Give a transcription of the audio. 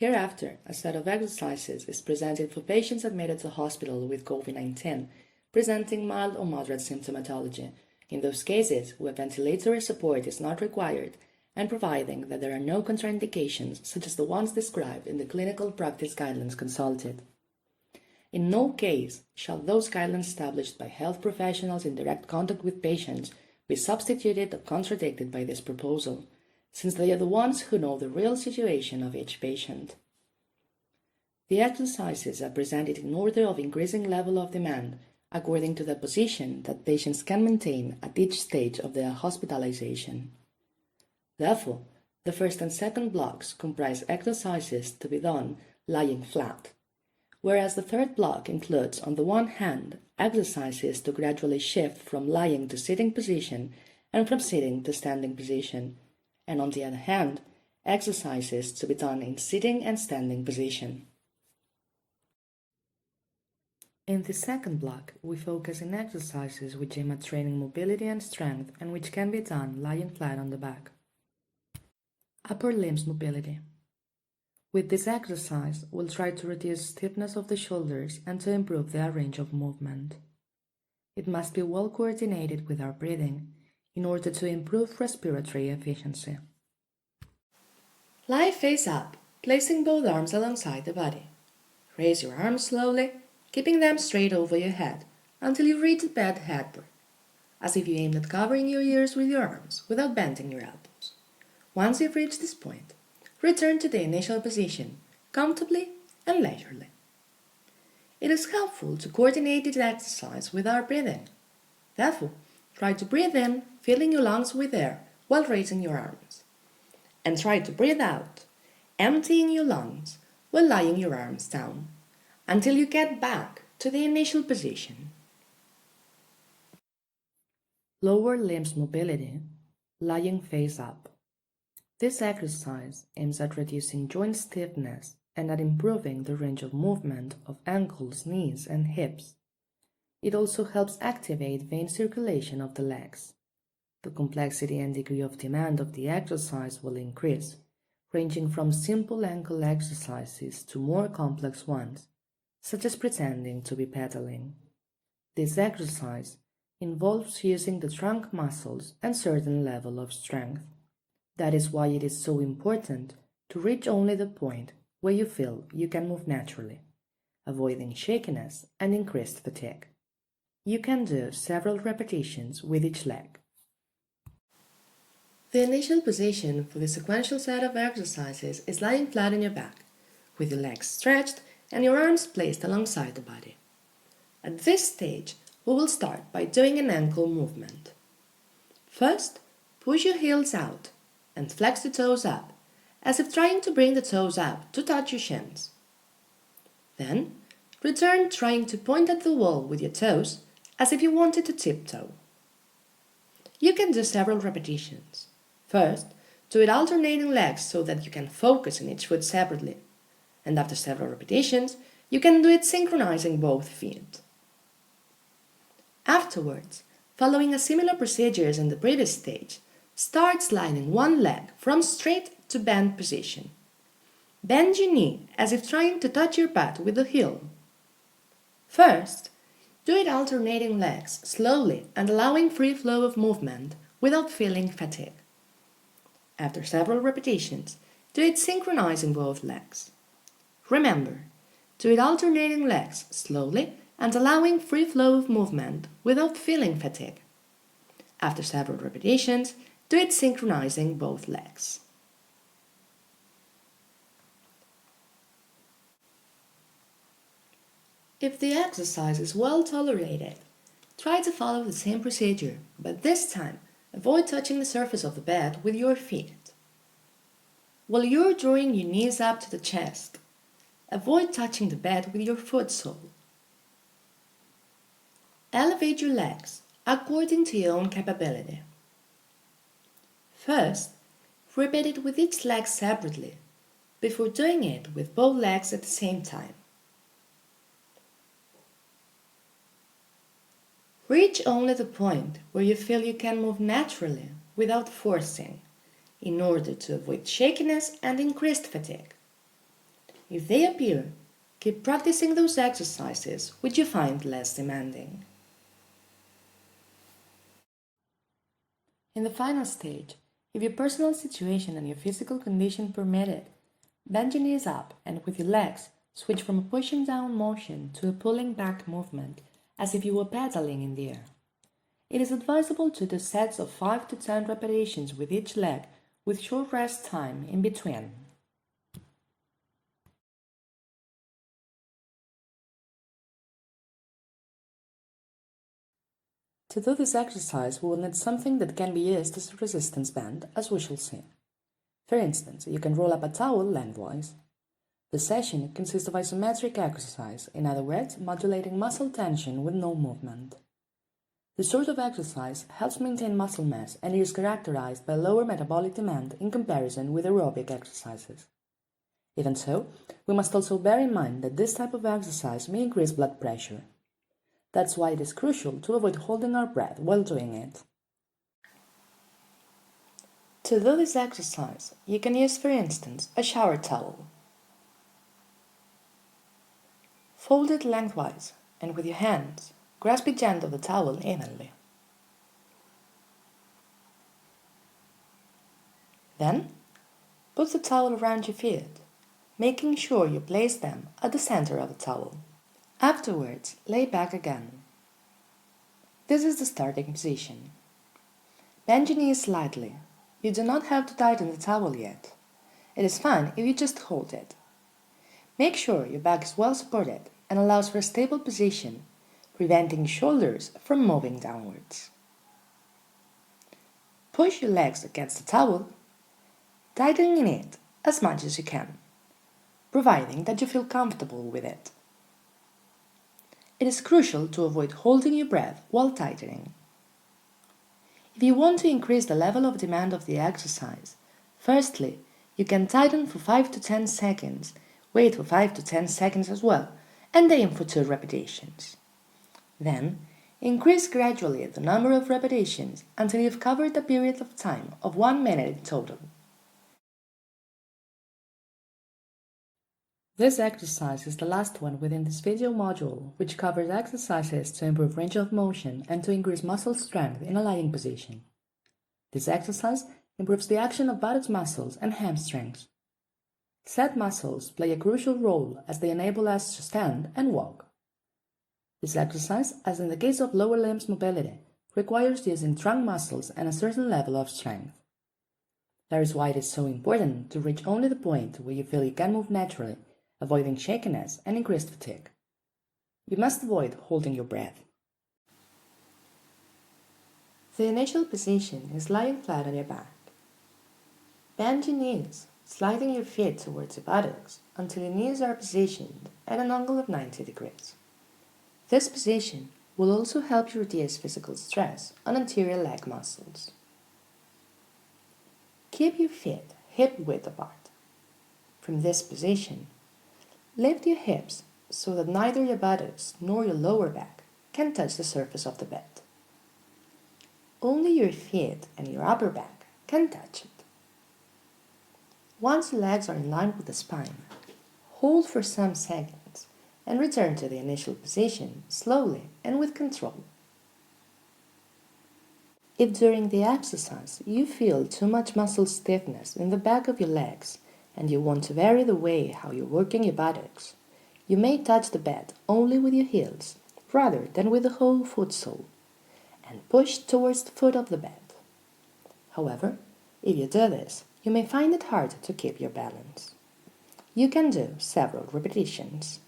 Hereafter, a set of exercises is presented for patients admitted to hospital with COVID-19, presenting mild or moderate symptomatology, in those cases where ventilatory support is not required, and providing that there are no contraindications such as the ones described in the clinical practice guidelines consulted. In no case shall those guidelines established by health professionals in direct contact with patients be substituted or contradicted by this proposal, since they are the ones who know the real situation of each patient. The exercises are presented in order of increasing level of demand according to the position that patients can maintain at each stage of their hospitalization. Therefore, the first and second blocks comprise exercises to be done lying flat, whereas the third block includes, on the one hand, exercises to gradually shift from lying to sitting position and from sitting to standing position, and on the other hand, exercises to be done in sitting and standing position. In the second block, we focus on exercises which aim at training mobility and strength and which can be done lying flat on the back. Upper limbs mobility. With this exercise, we'll try to reduce stiffness of the shoulders and to improve their range of movement. It must be well coordinated with our breathing in order to improve respiratory efficiency. Lie face up, placing both arms alongside the body. Raise your arms slowly, keeping them straight over your head until you reach the bed headboard, as if you aimed at covering your ears with your arms without bending your elbows. Once you've reached this point, return to the initial position, comfortably and leisurely. It is helpful to coordinate this exercise with our breathing. Therefore, try to breathe in, filling your lungs with air while raising your arms. And try to breathe out, emptying your lungs while lying your arms down, until you get back to the initial position. Lower limbs mobility, lying face up. This exercise aims at reducing joint stiffness and at improving the range of movement of ankles, knees, and hips. It also helps activate vein circulation of the legs. The complexity and degree of demand of the exercise will increase, ranging from simple ankle exercises to more complex ones, such as pretending to be pedaling. This exercise involves using the trunk muscles and certain level of strength. That is why it is so important to reach only the point where you feel you can move naturally, avoiding shakiness and increased fatigue. You can do several repetitions with each leg. The initial position for the sequential set of exercises is lying flat on your back, with your legs stretched and your arms placed alongside the body. At this stage, we will start by doing an ankle movement. First, push your heels out and flex the toes up, as if trying to bring the toes up to touch your shins. Then, return trying to point at the wall with your toes, as if you wanted to tiptoe. You can do several repetitions. First, do it alternating legs so that you can focus on each foot separately, and after several repetitions, you can do it synchronizing both feet. Afterwards, following a similar procedure as in the previous stage, start sliding one leg from straight to bent position. Bend your knee as if trying to touch your butt with the heel. First, do it alternating legs slowly and allowing free flow of movement without feeling fatigue. After several repetitions, do it synchronizing both legs. Remember, do it alternating legs slowly and allowing free flow of movement without feeling fatigue. After several repetitions, do it synchronizing both legs. If the exercise is well tolerated, try to follow the same procedure, but this time avoid touching the surface of the bed with your feet. While you're drawing your knees up to the chest, avoid touching the bed with your foot sole. Elevate your legs according to your own capability. First, repeat it with each leg separately, before doing it with both legs at the same time. Reach only the point where you feel you can move naturally without forcing, in order to avoid shakiness and increased fatigue. If they appear, keep practicing those exercises which you find less demanding. In the final stage, if your personal situation and your physical condition permit it, bend your knees up and with your legs, switch from a pushing down motion to a pulling back movement as if you were pedaling in the air. It is advisable to do sets of 5 to 10 repetitions with each leg with short rest time in between. To do this exercise, we will need something that can be used as a resistance band, as we shall see. For instance, you can roll up a towel lengthwise. The session consists of isometric exercise, in other words, modulating muscle tension with no movement. This sort of exercise helps maintain muscle mass and is characterized by lower metabolic demand in comparison with aerobic exercises. Even so, we must also bear in mind that this type of exercise may increase blood pressure. That's why it is crucial to avoid holding our breath while doing it. To do this exercise, you can use, for instance, a shower towel. Fold it lengthwise and with your hands, grasp each end of the towel evenly. Then, put the towel around your feet, making sure you place them at the center of the towel. Afterwards, lay back again. This is the starting position. Bend your knees slightly. You do not have to tighten the towel yet. It is fine if you just hold it. Make sure your back is well supported and allows for a stable position, preventing shoulders from moving downwards. Push your legs against the towel, tightening it as much as you can, providing that you feel comfortable with it. It is crucial to avoid holding your breath while tightening. If you want to increase the level of demand of the exercise, firstly, you can tighten for 5 to 10 seconds, wait for 5 to 10 seconds as well, and aim for 2 repetitions. Then, increase gradually the number of repetitions until you've covered a period of time of 1 minute in total. This exercise is the last one within this video module, which covers exercises to improve range of motion and to increase muscle strength in a lying position. This exercise improves the action of buttocks muscles and hamstrings. Sled muscles play a crucial role as they enable us to stand and walk. This exercise, as in the case of lower limbs mobility, requires using trunk muscles and a certain level of strength. That is why it is so important to reach only the point where you feel you can move naturally, avoiding shakiness and increased fatigue. You must avoid holding your breath. The initial position is lying flat on your back. Bend your knees, sliding your feet towards your buttocks until your knees are positioned at an angle of 90 degrees. This position will also help you reduce physical stress on anterior leg muscles. Keep your feet hip-width apart. From this position, lift your hips so that neither your buttocks nor your lower back can touch the surface of the bed. Only your feet and your upper back can touch it. Once your legs are in line with the spine, hold for some seconds and return to the initial position slowly and with control. If during the exercise you feel too much muscle stiffness in the back of your legs and you want to vary the way how you're working your buttocks, you may touch the bed only with your heels rather than with the whole foot sole and push towards the foot of the bed. However, if you do this, you may find it hard to keep your balance. You can do several repetitions.